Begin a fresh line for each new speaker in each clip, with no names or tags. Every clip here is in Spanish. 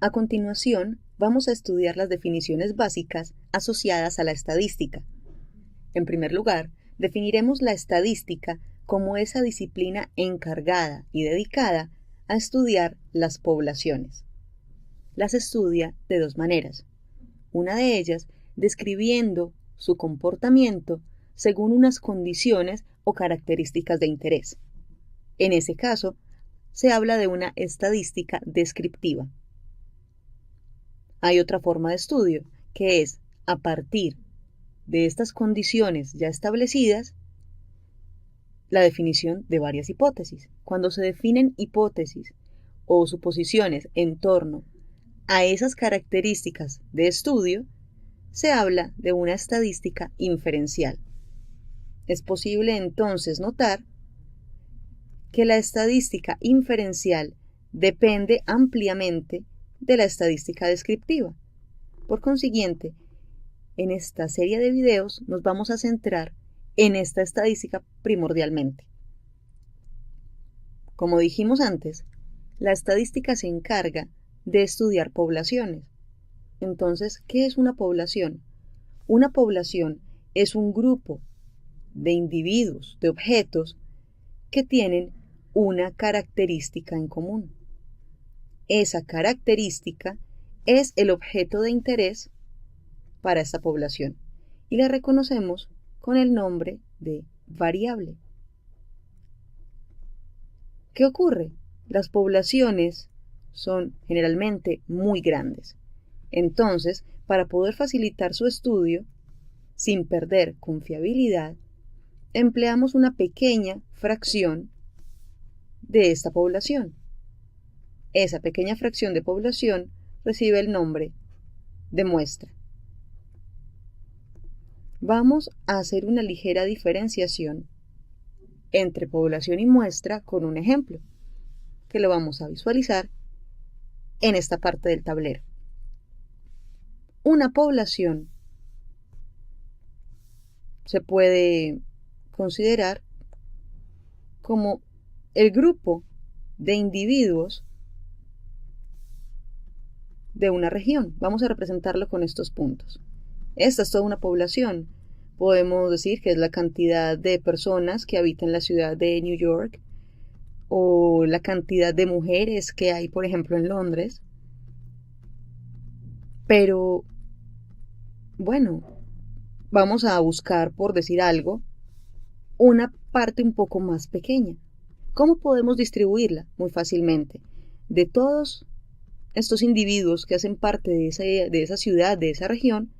A continuación, vamos a estudiar las definiciones básicas asociadas a la estadística. En primer lugar, definiremos la estadística como esa disciplina encargada y dedicada a estudiar las poblaciones. Las estudia de dos maneras. Una de ellas, describiendo su comportamiento según unas condiciones o características de interés. En ese caso, se habla de una estadística descriptiva. Hay otra forma de estudio, que es, a partir de estas condiciones ya establecidas, la definición de varias hipótesis. Cuando se definen hipótesis o suposiciones en torno a esas características de estudio, se habla de una estadística inferencial. Es posible entonces notar que la estadística inferencial depende ampliamente de la estadística descriptiva. Por consiguiente, en esta serie de videos nos vamos a centrar en esta estadística primordialmente. Como dijimos antes, la estadística se encarga de estudiar poblaciones. Entonces, ¿qué es una población? Una población es un grupo de individuos, de objetos, que tienen una característica en común. Esa característica es el objeto de interés para esta población y la reconocemos con el nombre de variable. ¿Qué ocurre? Las poblaciones son generalmente muy grandes. Entonces, para poder facilitar su estudio, sin perder confiabilidad, empleamos una pequeña fracción de esta población. Esa pequeña fracción de población recibe el nombre de muestra. Vamos a hacer una ligera diferenciación entre población y muestra con un ejemplo, que lo vamos a visualizar en esta parte del tablero. Una población se puede considerar como el grupo de individuos de una región. Vamos a representarlo con estos puntos. Esta es toda una población. Podemos decir que es la cantidad de personas que habitan la ciudad de New York o la cantidad de mujeres que hay, por ejemplo, en Londres. Pero, bueno, vamos a buscar, por decir algo, una parte un poco más pequeña. ¿Cómo podemos distribuirla? Muy fácilmente. De todos estos individuos que hacen parte de esa ciudad, de esa región,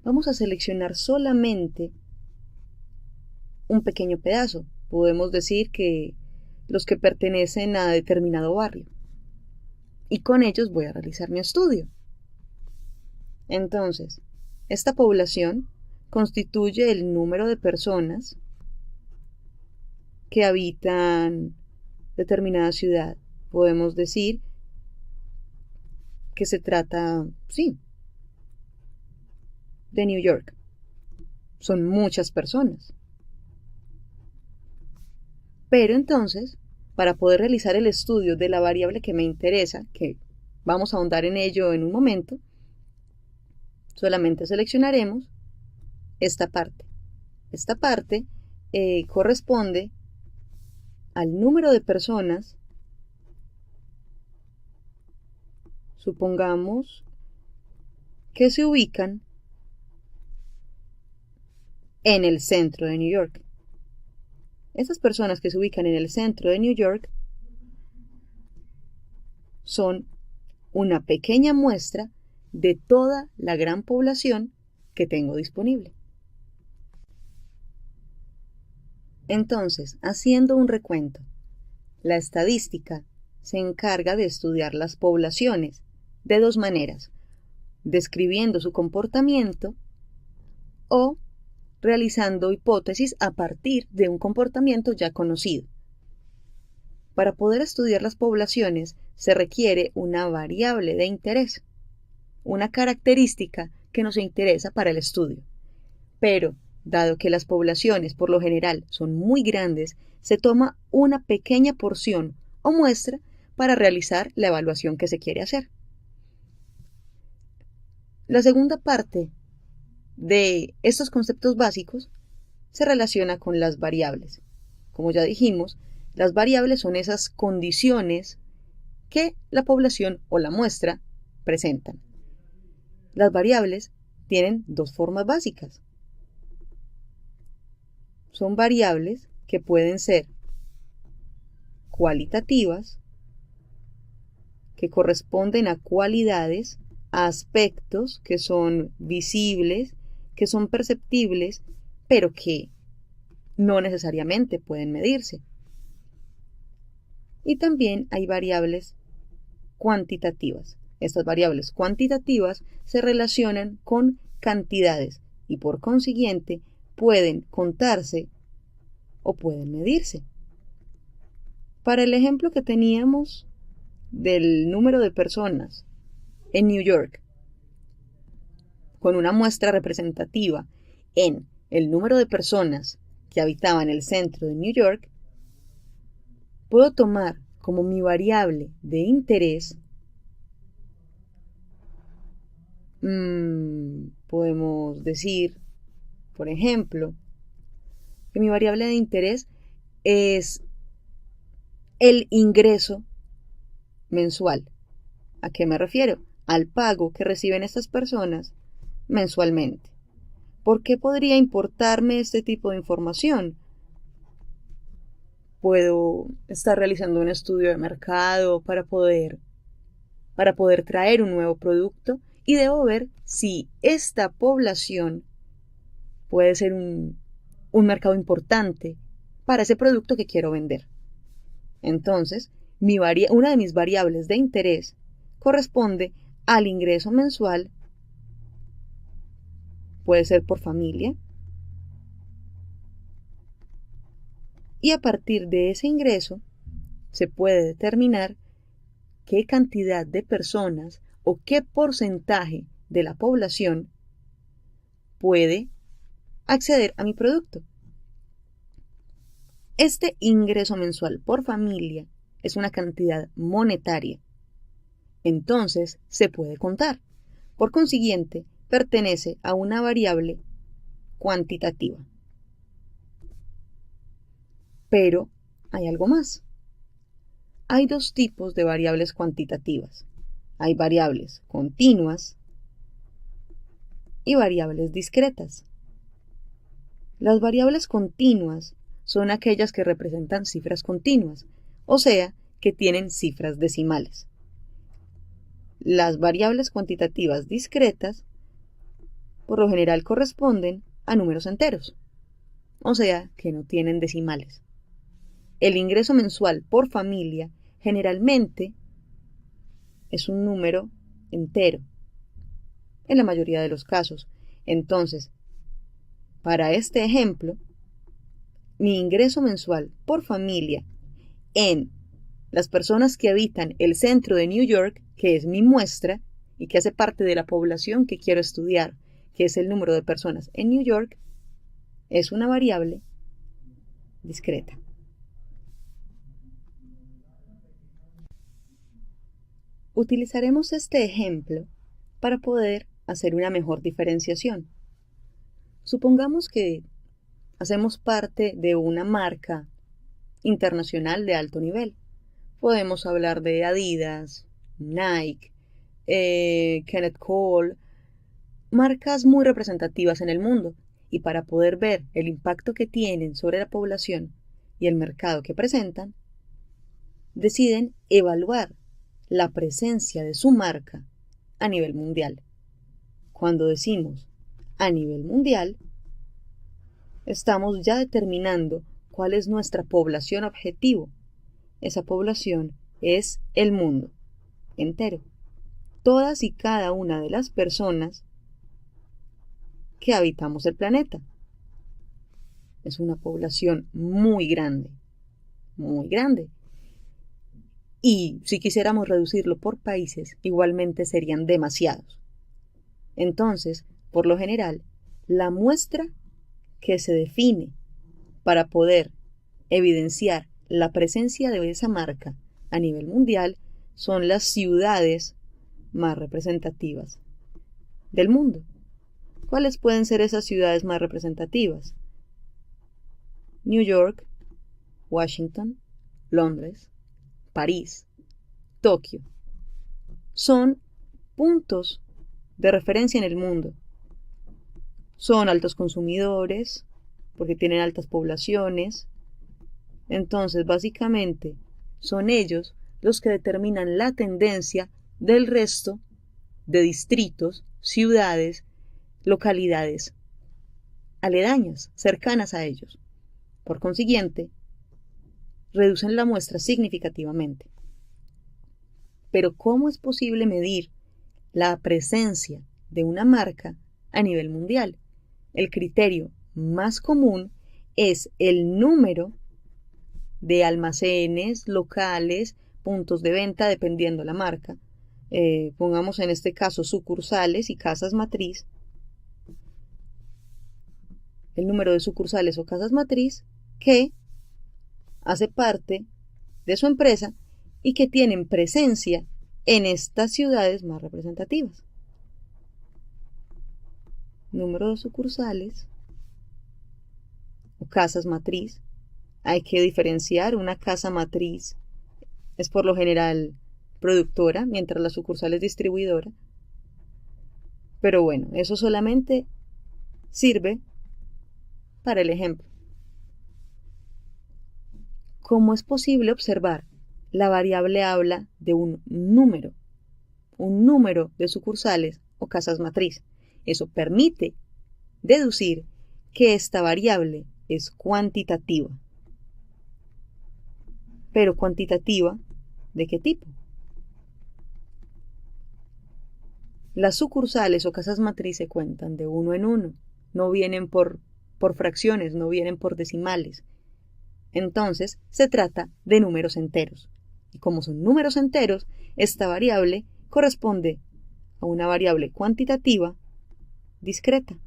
vamos a seleccionar solamente un pequeño pedazo. Podemos decir que los que pertenecen a determinado barrio. Y con ellos voy a realizar mi estudio. Entonces, esta población constituye el número de personas que habitan determinada ciudad. Podemos decir que se trata, sí, de New York. Son muchas personas. Pero entonces, para poder realizar el estudio de la variable que me interesa, que vamos a ahondar en ello en un momento, solamente seleccionaremos esta parte. Esta parte corresponde al número de personas, supongamos, que se ubican en el centro de New York. Esas personas que se ubican en el centro de New York son una pequeña muestra de toda la gran población que tengo disponible. Entonces, haciendo un recuento, la estadística se encarga de estudiar las poblaciones de dos maneras: describiendo su comportamiento o realizando hipótesis a partir de un comportamiento ya conocido. Para poder estudiar las poblaciones se requiere una variable de interés, una característica que nos interesa para el estudio. Pero, dado que las poblaciones por lo general son muy grandes, se toma una pequeña porción o muestra para realizar la evaluación que se quiere hacer. La segunda parte de estos conceptos básicos se relaciona con las variables. Como ya dijimos, las variables son esas condiciones que la población o la muestra presentan. Las variables tienen dos formas básicas. Son variables que pueden ser cualitativas, que corresponden a cualidades, a aspectos que son visibles, que son perceptibles, pero que no necesariamente pueden medirse. Y también hay variables cuantitativas. Estas variables cuantitativas se relacionan con cantidades y por consiguiente pueden contarse o pueden medirse. Para el ejemplo que teníamos del número de personas en New York, con una muestra representativa en el número de personas que habitaban el centro de New York, puedo tomar como mi variable de interés, podemos decir, por ejemplo, que mi variable de interés es el ingreso mensual. ¿A qué me refiero? Al pago que reciben estas personas mensualmente. ¿Por qué podría importarme este tipo de información? Puedo estar realizando un estudio de mercado para poder traer un nuevo producto y debo ver si esta población puede ser un mercado importante para ese producto que quiero vender. Entonces, una de mis variables de interés corresponde al ingreso mensual, puede ser por familia, y a partir de ese ingreso se puede determinar qué cantidad de personas o qué porcentaje de la población puede acceder a mi producto. Este ingreso mensual por familia es una cantidad monetaria. Entonces se puede contar. Por consiguiente, pertenece a una variable cuantitativa. Pero hay algo más. Hay dos tipos de variables cuantitativas. Hay variables continuas y variables discretas. Las variables continuas son aquellas que representan cifras continuas, o sea, que tienen cifras decimales. Las variables cuantitativas discretas, por lo general, corresponden a números enteros, o sea, que no tienen decimales. El ingreso mensual por familia generalmente es un número entero, en la mayoría de los casos. Entonces, para este ejemplo, mi ingreso mensual por familia en las personas que habitan el centro de New York, que es mi muestra y que hace parte de la población que quiero estudiar, que es el número de personas en New York, es una variable discreta. Utilizaremos este ejemplo para poder hacer una mejor diferenciación. Supongamos que hacemos parte de una marca internacional de alto nivel. Podemos hablar de Adidas, Nike, Kenneth Cole, marcas muy representativas en el mundo, y para poder ver el impacto que tienen sobre la población y el mercado que presentan, deciden evaluar la presencia de su marca a nivel mundial. Cuando decimos a nivel mundial, estamos ya determinando cuál es nuestra población objetivo. Esa población es el mundo entero. Todas y cada una de las personas que habitamos el planeta. Es una población muy grande, muy grande. Y si quisiéramos reducirlo por países, igualmente serían demasiados. Entonces, por lo general, la muestra que se define para poder evidenciar la presencia de esa marca a nivel mundial son las ciudades más representativas. del mundo. ¿Cuáles pueden ser esas ciudades más representativas? New York, Washington, Londres, París, Tokio. Son puntos de referencia en el mundo. Son altos consumidores, porque tienen altas poblaciones. Entonces, básicamente, son ellos los que determinan la tendencia del resto de distritos, ciudades, localidades aledañas, cercanas a ellos. Por consiguiente, reducen la muestra significativamente. Pero ¿cómo es posible medir la presencia de una marca a nivel mundial? El criterio más común es el número de almacenes, locales, puntos de venta, dependiendo la marca. Pongamos en este caso sucursales y casas matriz. El número de sucursales o casas matriz que hace parte de su empresa y que tienen presencia en estas ciudades más representativas. Número de sucursales o casas matriz. Hay que diferenciar. Una casa matriz es por lo general productora, mientras la sucursal es distribuidora. Pero bueno, eso solamente sirve para el ejemplo. ¿Cómo es posible observar? La variable habla de un número de sucursales o casas matriz. Eso permite deducir que esta variable es cuantitativa. Pero ¿cuantitativa de qué tipo? Las sucursales o casas matriz se cuentan de uno en uno, no vienen por fracciones, no vienen por decimales. Entonces se trata de números enteros. Y como son números enteros, esta variable corresponde a una variable cuantitativa discreta.